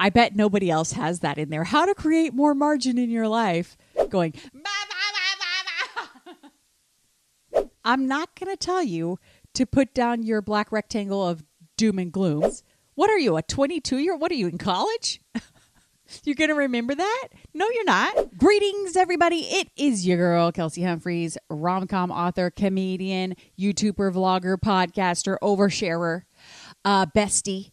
I bet nobody else has that in there. How to create more margin in your life. Going, bah, bah, bah, bah, bah. I'm not going to tell you to put down your black rectangle of doom and gloom. What are you, a 22-year-old? What are you, in college? You're going to remember that? No, you're not. Greetings, everybody. It is your girl, Kelsey Humphreys, rom-com author, comedian, YouTuber, vlogger, podcaster, oversharer, bestie.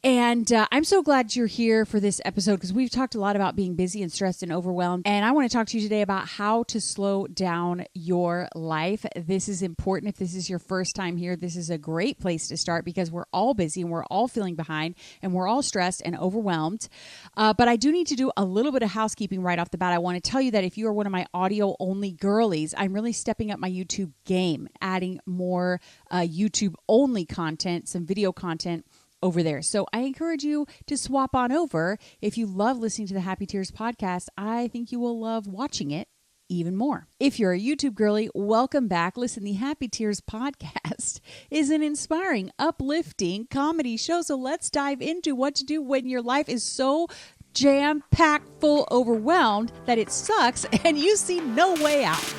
And I'm so glad you're here for this episode because we've talked a lot about being busy and stressed and overwhelmed. And I want to talk to you today about how to slow down your life. This is important. If this is your first time here, this is a great place to start because we're all busy and we're all feeling behind and we're all stressed and overwhelmed. But I do need to do a little bit of housekeeping right off the bat. I want to tell you that if you are one of my audio-only girlies, I'm really stepping up my YouTube game, adding more YouTube-only content, some video content over there. So I encourage you to swap on over. If you love listening to the Happy Tears podcast, I think you will love watching it even more. If you're a YouTube girly, welcome back. Listen, the Happy Tears podcast is an inspiring, uplifting comedy show. So let's dive into what to do when your life is so jam-packed, full, overwhelmed that it sucks and you see no way out.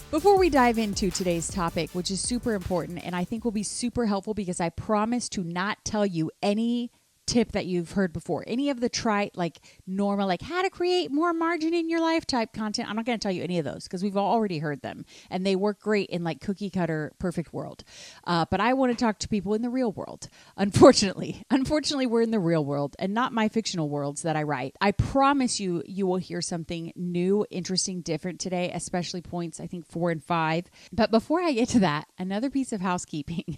Before we dive into today's topic, which is super important and I think will be super helpful because I promise to not tell you any tip that you've heard before, any of the trite, like normal, like how to create more margin in your life type content. I'm not going to tell you any of those because we've already heard them and they work great in like cookie cutter perfect world. But I want to talk to people in the real world. Unfortunately, we're in the real world and not my fictional worlds that I write. I promise you, you will hear something new, interesting, different today, especially points, I think 4 and 5. But before I get to that, another piece of housekeeping.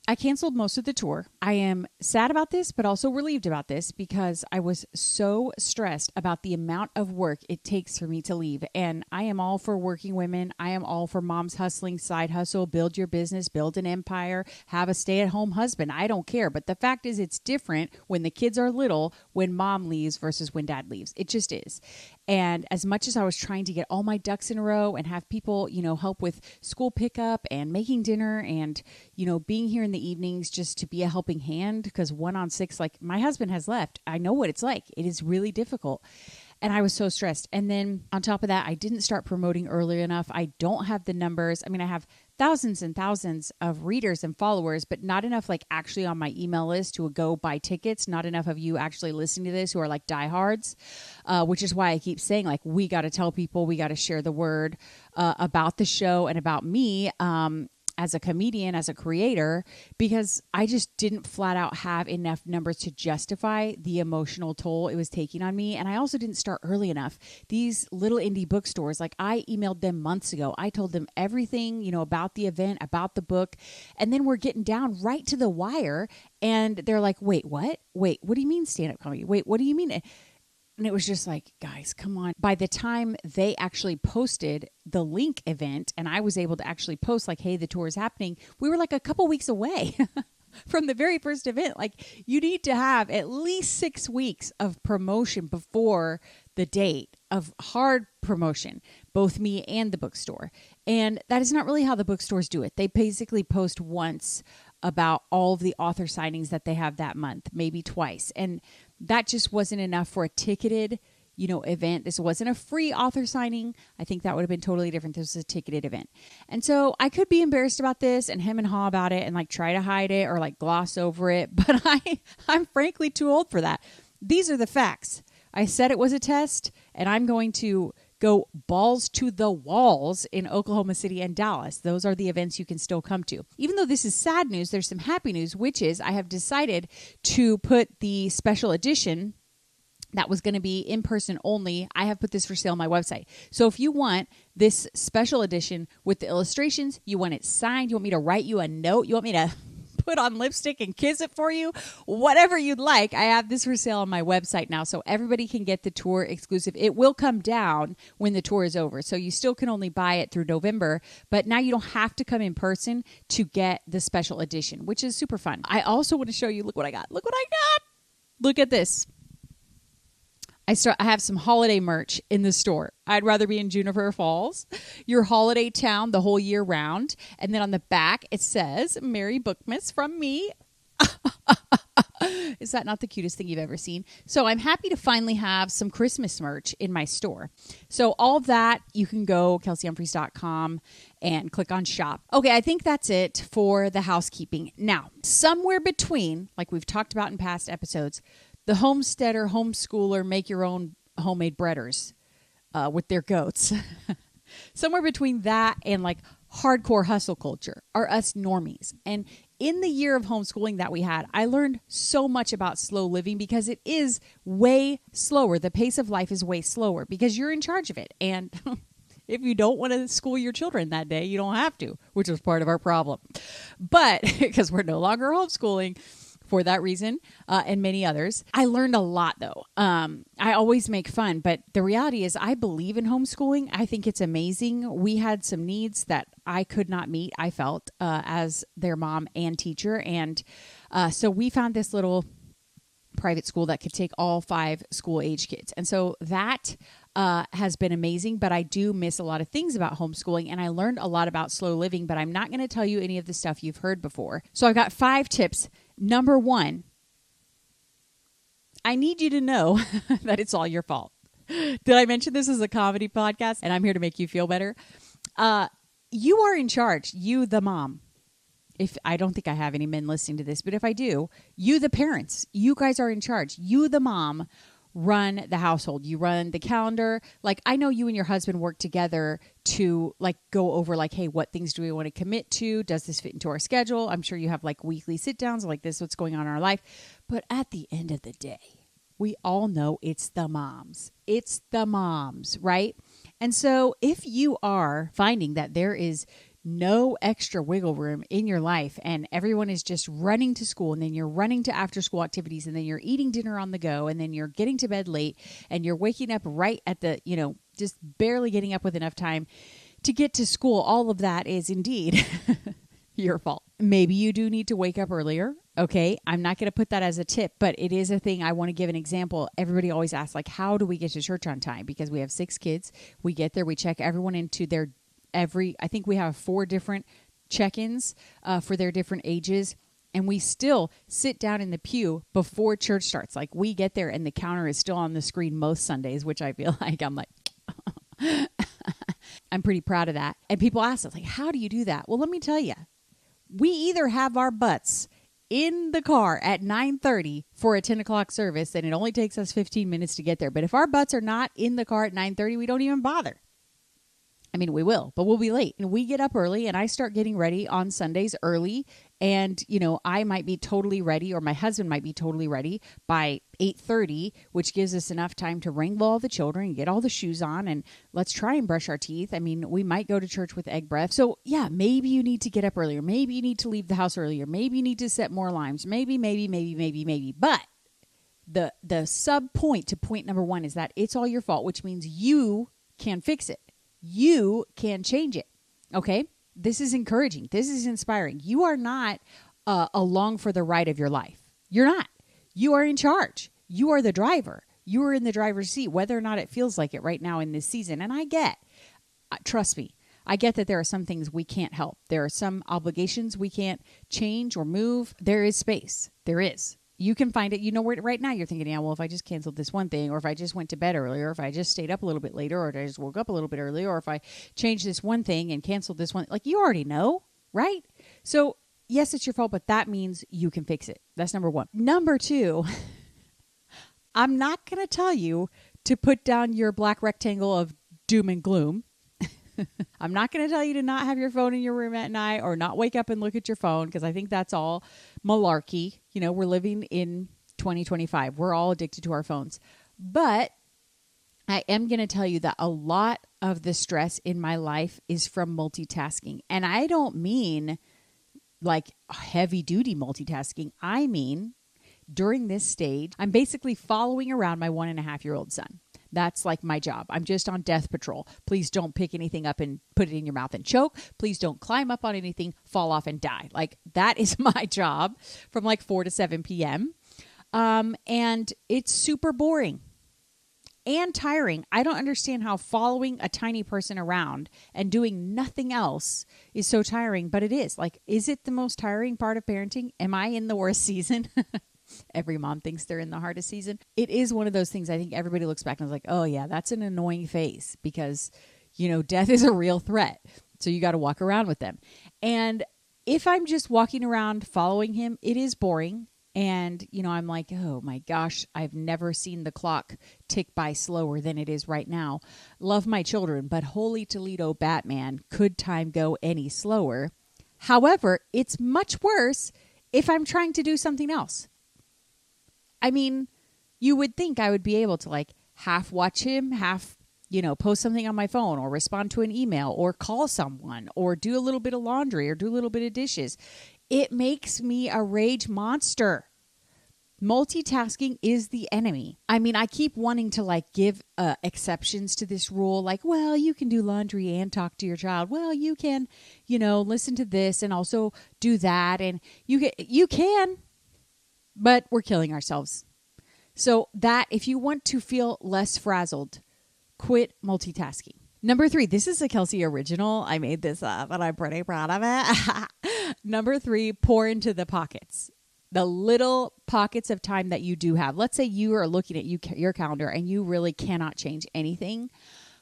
I canceled most of the tour. I am sad about this, but also relieved about this because I was so stressed about the amount of work it takes for me to leave. And I am all for working women. I am all for moms hustling, side hustle, build your business, build an empire, have a stay-at-home husband. I don't care. But the fact is it's different when the kids are little, when mom leaves versus when dad leaves. It just is. And as much as I was trying to get all my ducks in a row and have people, help with school pickup and making dinner and, being here in the evenings just to be a helping hand because 1 on 6, like my husband has left. I know what it's like. It is really difficult. And I was so stressed. And then on top of that, I didn't start promoting early enough. I don't have the numbers. I mean, I have thousands and thousands of readers and followers, but not enough like actually on my email list to go buy tickets. Not enough of you actually listening to this who are like diehards, which is why I keep saying like, we got to tell people, we got to share the word about the show and about me. As a comedian, as a creator, because I just didn't flat out have enough numbers to justify the emotional toll it was taking on me. And I also didn't start early enough. These little indie bookstores, like I emailed them months ago. I told them everything, about the event, about the book. And then we're getting down right to the wire. And they're like, wait, what? Wait, what do you mean stand-up comedy? Wait, what do you mean? And it was just like, guys, come on. By the time they actually posted the link event and I was able to actually post like, hey, the tour is happening, we were like a couple weeks away from the very first event. Like you need to have at least 6 weeks of promotion before the date of hard promotion, both me and the bookstore. And that is not really how the bookstores do it. They basically post once about all of the author signings that they have that month, maybe twice. And that just wasn't enough for a ticketed, event. This wasn't a free author signing. I think that would have been totally different. This was a ticketed event. And so I could be embarrassed about this and hem and haw about it and like try to hide it or like gloss over it. But I'm frankly too old for that. These are the facts. I said it was a test and I'm going to go balls to the walls in Oklahoma City and Dallas. Those are the events you can still come to. Even though this is sad news, there's some happy news, which is I have decided to put the special edition that was going to be in person only. I have put this for sale on my website. So if you want this special edition with the illustrations, you want it signed, you want me to write you a note, you want me to put on lipstick and kiss it for you, whatever you'd like, I have this for sale on my website now, so everybody can get the tour exclusive. It will come down when the tour is over, so you still can only buy it through November, but now you don't have to come in person to get the special edition, which is super fun. I also want to show you, look what I got. Look what I got. Look at this. I have some holiday merch in the store. I'd rather be in Juniper Falls, your holiday town the whole year round. And then on the back, it says, Merry Bookmas from me. Is that not the cutest thing you've ever seen? So I'm happy to finally have some Christmas merch in my store. So all of that, you can go KelseyHumphreys.com and click on shop. Okay, I think that's it for the housekeeping. Now, somewhere between, like we've talked about in past episodes, the homesteader, homeschooler, make your own homemade breaders with their goats. Somewhere between that and like hardcore hustle culture are us normies. And in the year of homeschooling that we had, I learned so much about slow living because it is way slower. The pace of life is way slower because you're in charge of it. And if you don't want to school your children that day, you don't have to, which was part of our problem. But because we're no longer homeschooling, for that reason, and many others. I learned a lot, though. I always make fun, but the reality is I believe in homeschooling. I think it's amazing. We had some needs that I could not meet, I felt, as their mom and teacher. And so we found this little private school that could take all 5 school-age kids. And so that has been amazing, but I do miss a lot of things about homeschooling, and I learned a lot about slow living, but I'm not going to tell you any of the stuff you've heard before. So I've got 5 tips. Number 1, I need you to know that it's all your fault. Did I mention this is a comedy podcast and I'm here to make you feel better? You are in charge. You, the mom. If I don't think I have any men listening to this, but if I do, you, the parents, you guys are in charge. You, the mom, run the household. You run the calendar. Like, I know you and your husband work together to like go over like, hey, what things do we want to commit to? Does this fit into our schedule? I'm sure you have like weekly sit downs like this, what's going on in our life. But at the end of the day, we all know it's the moms. It's the moms, right? And so if you are finding that there is no extra wiggle room in your life and everyone is just running to school and then you're running to after school activities and then you're eating dinner on the go and then you're getting to bed late and you're waking up right at the, just barely getting up with enough time to get to school, all of that is indeed your fault. Maybe you do need to wake up earlier. Okay, I'm not going to put that as a tip, but it is a thing. I want to give an example. Everybody always asks, like, how do we get to church on time? Because we have 6 kids. We get there, we check everyone into their I think we have 4 different check-ins for their different ages. And we still sit down in the pew before church starts. Like, we get there and the counter is still on the screen most Sundays, which I feel like I'm like, I'm pretty proud of that. And people ask us, like, how do you do that? Well, let me tell you, we either have our butts in the car at 9:30 for a 10 o'clock service, and it only takes us 15 minutes to get there. But if our butts are not in the car at 9:30, we don't even bother. I mean, we will, but we'll be late. And we get up early, and I start getting ready on Sundays early. And, I might be totally ready, or my husband might be totally ready by 8:30, which gives us enough time to wrangle all the children and get all the shoes on. And let's try and brush our teeth. I mean, we might go to church with egg breath. So, yeah, maybe you need to get up earlier. Maybe you need to leave the house earlier. Maybe you need to set more alarms. Maybe. But the sub point to point number 1 is that it's all your fault, which means you can fix it. You can change it. Okay? This is encouraging. This is inspiring. You are not along for the ride of your life. You're not. You are in charge. You are the driver. You are in the driver's seat, whether or not it feels like it right now in this season. And I get, trust me, I get that there are some things we can't help. There are some obligations we can't change or move. There is space. There is. You can find it. Where right now you're thinking, yeah, well, if I just canceled this one thing, or if I just went to bed earlier, or if I just stayed up a little bit later, or if I just woke up a little bit earlier, or if I changed this one thing and canceled this one, like, you already know, right? So yes, it's your fault, but that means you can fix it. That's number 1. Number 2, I'm not going to tell you to put down your black rectangle of doom and gloom. I'm not going to tell you to not have your phone in your room at night or not wake up and look at your phone, because I think that's all malarkey. We're living in 2025. We're all addicted to our phones. But I am going to tell you that a lot of the stress in my life is from multitasking. And I don't mean like heavy duty multitasking. I mean, during this stage, I'm basically following around my 1.5-year-old son. That's like my job. I'm just on death patrol. Please don't pick anything up and put it in your mouth and choke. Please don't climb up on anything, fall off and die. Like, that is my job from like 4 to 7 p.m. And it's super boring. and tiring. I don't understand how following a tiny person around and doing nothing else is so tiring, but it is. Like, is it the most tiring part of parenting? Am I in the worst season? Every mom thinks they're in the hardest season. It is one of those things I think everybody looks back and is like, oh yeah, that's an annoying phase because, death is a real threat. So you got to walk around with them. And if I'm just walking around following him, it is boring. And, I'm like, oh my gosh, I've never seen the clock tick by slower than it is right now. Love my children, but holy Toledo Batman, could time go any slower? However, it's much worse if I'm trying to do something else. I mean, you would think I would be able to like half watch him, half, post something on my phone or respond to an email or call someone or do a little bit of laundry or do a little bit of dishes. It makes me a rage monster. Multitasking is the enemy. I mean, I keep wanting to like give exceptions to this rule. Like, well, you can do laundry and talk to your child. Well, you can, listen to this and also do that. And you can, but we're killing ourselves. So that if you want to feel less frazzled, quit multitasking. Number 3, this is a Kelsey original. I made this up and I'm pretty proud of it. Number 3, pour into the pockets. The little pockets of time that you do have. Let's say you are looking at your calendar and you really cannot change anything.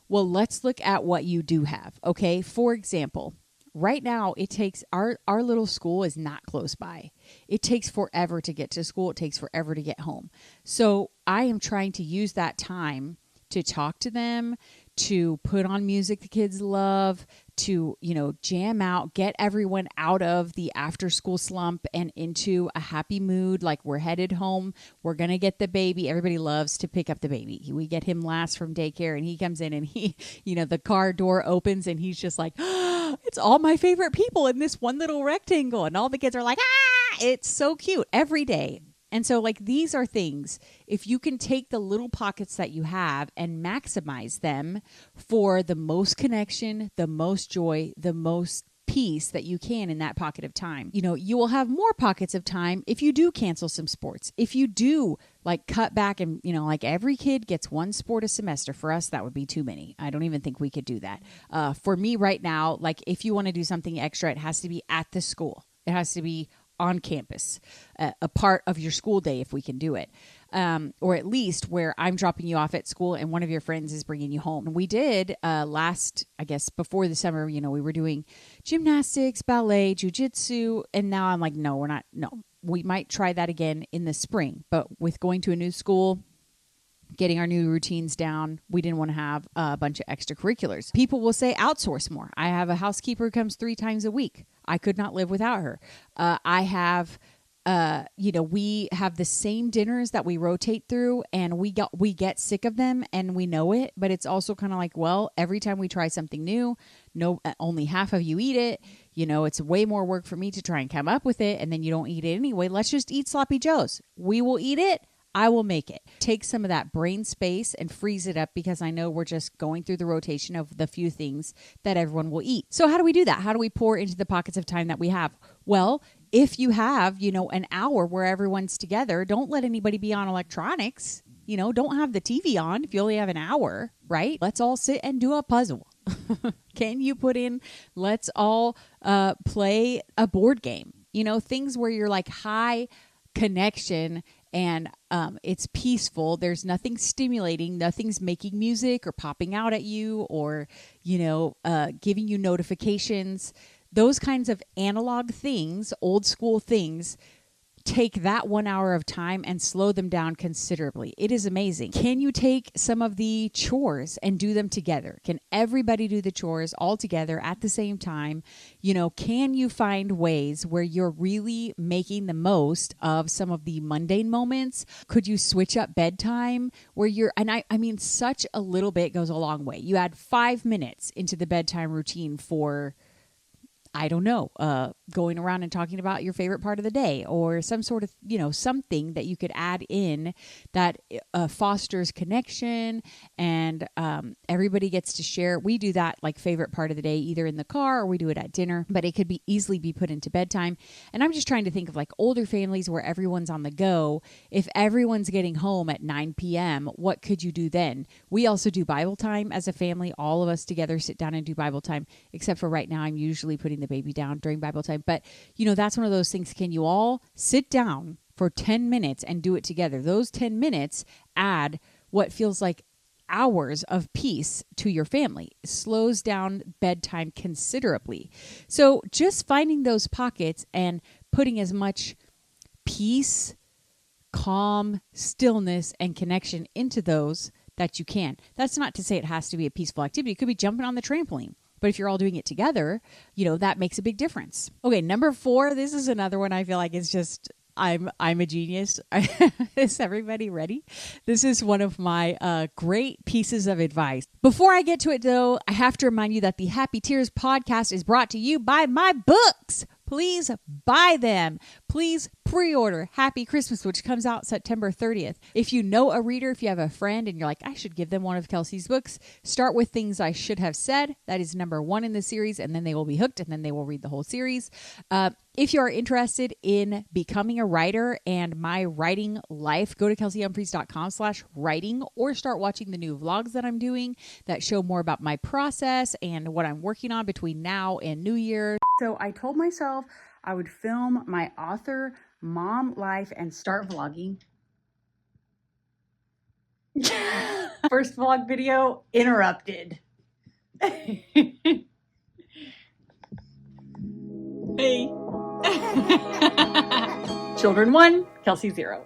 Well, let's look at what you do have. Okay. For example, right now it takes our little school is not close by. It takes forever to get to school. It takes forever to get home. So I am trying to use that time to talk to them, to put on music the kids love, to, jam out, get everyone out of the after school slump and into a happy mood. Like we're headed home. We're going to get the baby. Everybody loves to pick up the baby. We get him last from daycare and he comes in and he, the car door opens and he's just like, oh, it's all my favorite people in this one little rectangle. And all the kids are like, ah, it's so cute every day. And so like these are things, if you can take the little pockets that you have and maximize them for the most connection, the most joy, the most peace that you can in that pocket of time. You will have more pockets of time if you do cancel some sports. If you do like cut back and, like every kid gets one sport a semester. For us, that would be too many. I don't even think we could do that. For me right now, like if you want to do something extra, it has to be at the school. It has to be on campus, a part of your school day if we can do it. Or at least where I'm dropping you off at school and one of your friends is bringing you home. And we did before the summer, we were doing gymnastics, ballet, jujitsu. And now I'm like, no, we're not. No, we might try that again in the spring. But with going to a new school, getting our new routines down, we didn't want to have a bunch of extracurriculars. People will say outsource more. I have a housekeeper who comes 3 times a week. I could not live without her. I have, we have the same dinners that we rotate through and we get sick of them and we know it, but it's also kind of like, well, every time we try something new, only half of you eat it. It's way more work for me to try and come up with it. And then you don't eat it anyway. Let's just eat sloppy joes. We will eat it. I will make it. Take some of that brain space and freeze it up because I know we're just going through the rotation of the few things that everyone will eat. So how do we do that? How do we pour into the pockets of time that we have? Well, if you have, an hour where everyone's together, don't let anybody be on electronics. Don't have the TV on if you only have an hour, right? Let's all sit and do a puzzle. Can you put in, let's all play a board game? Things where you're like high connection and it's peaceful. There's nothing stimulating. Nothing's making music or popping out at you or, giving you notifications. Those kinds of analog things, old school things, take that 1 hour of time and slow them down considerably. It is amazing. Can you take some of the chores and do them together? Can everybody do the chores all together at the same time? Can you find ways where you're really making the most of some of the mundane moments? Could you switch up bedtime where I mean, such a little bit goes a long way. You add 5 minutes into the bedtime routine for I don't know, going around and talking about your favorite part of the day, or some sort of, something that you could add in that fosters connection, and everybody gets to share. We do that like favorite part of the day, either in the car or we do it at dinner, but it could be easily be put into bedtime. And I'm just trying to think of like older families where everyone's on the go. If everyone's getting home at 9 p.m., what could you do then? We also do Bible time as a family. All of us together sit down and do Bible time, except for right now I'm usually putting the baby down during Bible time. But, that's one of those things. Can you all sit down for 10 minutes and do it together? Those 10 minutes add what feels like hours of peace to your family. It slows down bedtime considerably. So just finding those pockets and putting as much peace, calm, stillness, and connection into those that you can. That's not to say it has to be a peaceful activity. It could be jumping on the trampoline. But if you're all doing it together, that makes a big difference. Okay, number 4, this is another one I feel like is just, I'm a genius. Is everybody ready? This is one of my great pieces of advice. Before I get to it, though, I have to remind you that the Happy Tears podcast is brought to you by my books. Please buy them. Please pre-order Happy Christmas, which comes out September 30th. If you know a reader, if you have a friend and you're like, I should give them one of Kelsey's books, start with Things I Should Have Said. That is number 1 in the series, and then they will be hooked, and then they will read the whole series. If you are interested in becoming a writer and my writing life, go to kelseyhumphreys.com/writing, or start watching the new vlogs that I'm doing that show more about my process and what I'm working on between now and New Year. So I told myself I would film my author mom life and start vlogging. First vlog video interrupted. Hey. Children 1, Kelsey 0.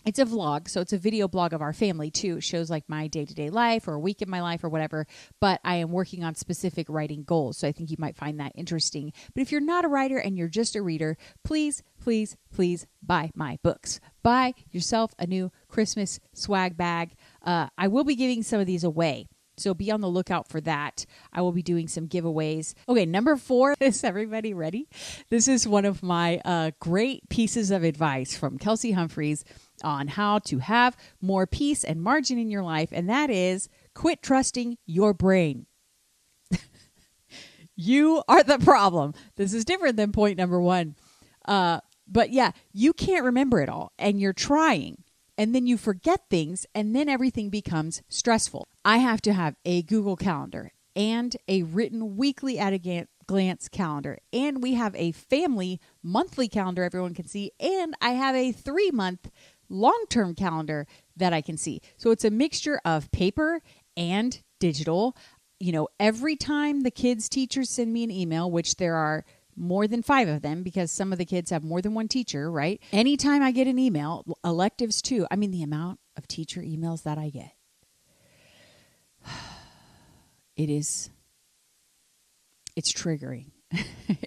It's a vlog, so it's a video blog of our family too. It shows like my day-to-day life or a week in my life or whatever, but I am working on specific writing goals, so I think you might find that interesting. But if you're not a writer and you're just a reader, please, please, please buy my books. Buy yourself a new Christmas swag bag. I will be giving some of these away, so be on the lookout for that. I will be doing some giveaways. Okay, number 4, is everybody ready? This is one of my great pieces of advice from Kelsey Humphreys on how to have more peace and margin in your life, and that is quit trusting your brain. You are the problem. This is different than point number 1. But yeah, you can't remember it all, and you're trying, and then you forget things, and then everything becomes stressful. I have to have a Google Calendar and a written weekly at a glance calendar, and we have a family monthly calendar everyone can see, and I have a 3-month long-term calendar that I can see. So it's a mixture of paper and digital. Every time the kids' teachers send me an email, which there are more than 5 of them because some of the kids have more than one teacher, right? Anytime I get an email, electives too. I mean, the amount of teacher emails that I get. It's triggering.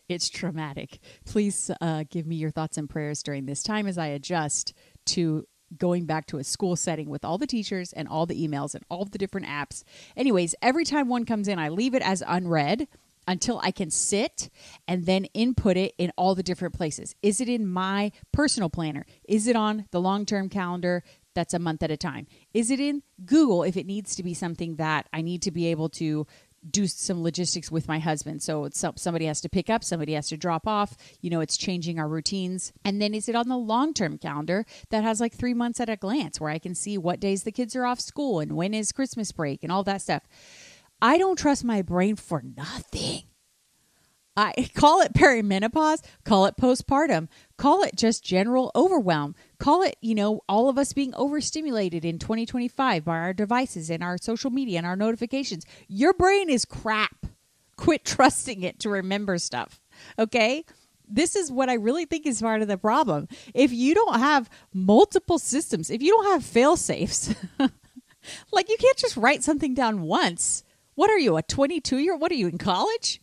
It's traumatic. Please give me your thoughts and prayers during this time as I adjust to going back to a school setting with all the teachers and all the emails and all the different apps. Anyways, every time one comes in, I leave it as unread until I can sit and then input it in all the different places. Is it in my personal planner? Is it on the long-term calendar that's a month at a time? Is it in Google if it needs to be something that I need to be able to do some logistics with my husband? So it's somebody has to pick up, somebody has to drop off, it's changing our routines. And then is it on the long-term calendar that has like 3 months at a glance where I can see what days the kids are off school and when is Christmas break and all that stuff? I don't trust my brain for nothing. I call it perimenopause, call it postpartum, call it just general overwhelm, call it, all of us being overstimulated in 2025 by our devices and our social media and our notifications. Your brain is crap. Quit trusting it to remember stuff. Okay? This is what I really think is part of the problem. If you don't have multiple systems, if you don't have fail safes, like you can't just write something down once. What are you, a 22-year-old? What are you, in college?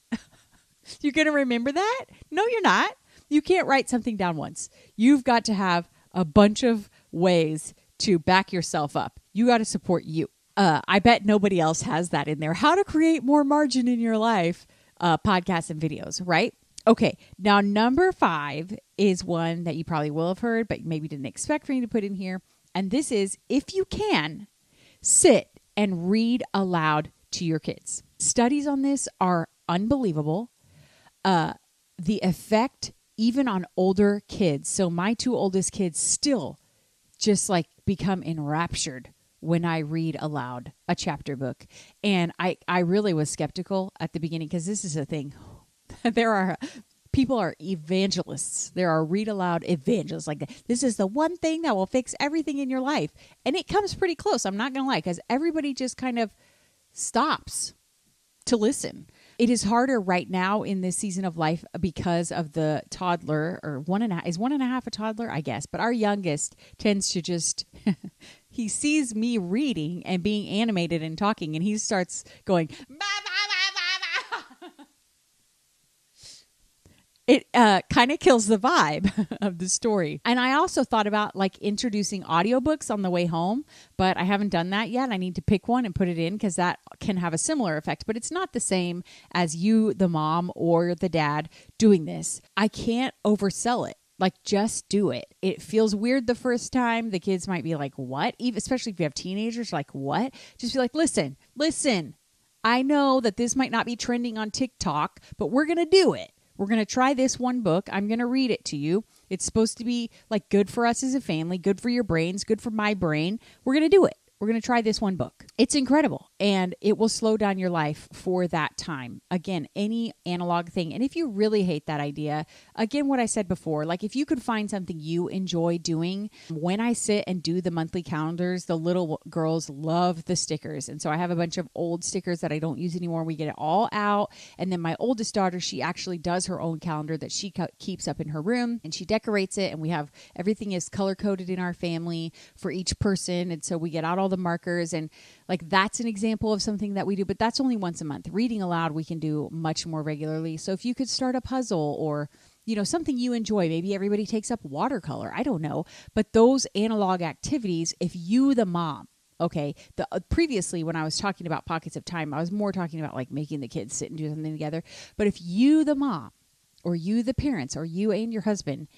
You're going to remember that? No, you're not. You can't write something down once. You've got to have a bunch of ways to back yourself up. You got to support you. I bet nobody else has that in there. How to create more margin in your life, podcasts and videos, right? Okay, now number 5 is one that you probably will have heard, but maybe didn't expect for me to put in here. And this is, if you can, sit and read aloud to your kids. Studies on this are unbelievable. The effect even on older kids. So my 2 oldest kids still just like become enraptured when I read aloud a chapter book. And I really was skeptical at the beginning because this is a thing. People are evangelists. There are read aloud evangelists. Like, this is the one thing that will fix everything in your life. And it comes pretty close. I'm not going to lie, because everybody just kind of stops to listen. It is harder right now in this season of life because of the toddler, or 1.5. Is 1.5 a toddler? I guess. But our youngest tends to just, he sees me reading and being animated and talking, and he starts going, bah, bah, bah, bah, bah. It kind of kills the vibe of the story. And I also thought about like introducing audiobooks on the way home, but I haven't done that yet. I need to pick one and put it in because that can have a similar effect, but it's not the same as you, the mom or the dad, doing this. I can't oversell it. Like, just do it. It feels weird the first time. The kids might be like, what? Even, especially if you have teenagers, like, what? Just be like, listen. I know that this might not be trending on TikTok, but we're going to do it. We're going to try this one book. I'm going to read it to you. It's supposed to be like good for us as a family, good for your brains, good for my brain. We're going to do it. We're going to try this one book. It's incredible, and it will slow down your life for that time. Again, any analog thing. And if you really hate that idea, again, what I said before, like if you could find something you enjoy doing. When I sit and do the monthly calendars, the little girls love the stickers. And so I have a bunch of old stickers that I don't use anymore. We get it all out. And then my oldest daughter, she actually does her own calendar that she keeps up in her room, and she decorates it. And we have, everything is color coded in our family for each person. And so we get out all the markers, and like that's an example of something that we do, but that's only once a month. Reading aloud we can do much more regularly. So if you could start a puzzle, or something you enjoy, maybe everybody takes up watercolor, I don't know, but those analog activities, if you, the mom, okay, previously when I was talking about pockets of time, I was more talking about like making the kids sit and do something together. But if you, the mom, or you, the parents, or you and your husband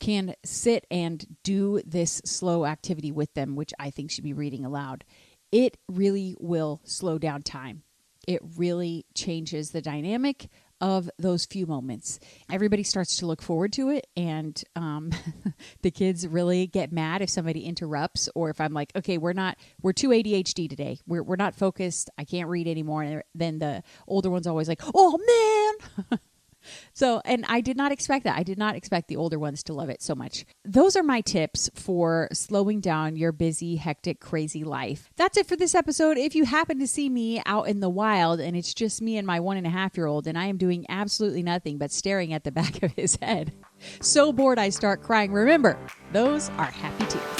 can sit and do this slow activity with them, which I think should be reading aloud, it really will slow down time. It really changes the dynamic of those few moments. Everybody starts to look forward to it, and the kids really get mad if somebody interrupts, or if I'm like, okay, we're too ADHD today. We're not focused. I can't read anymore. And then the older one's always like, oh man. So, and I did not expect that. I did not expect the older ones to love it so much. Those are my tips for slowing down your busy, hectic, crazy life. That's it for this episode. If you happen to see me out in the wild and it's just me and my 1.5-year-old, and I am doing absolutely nothing but staring at the back of his head, so bored I start crying, remember, those are happy tears.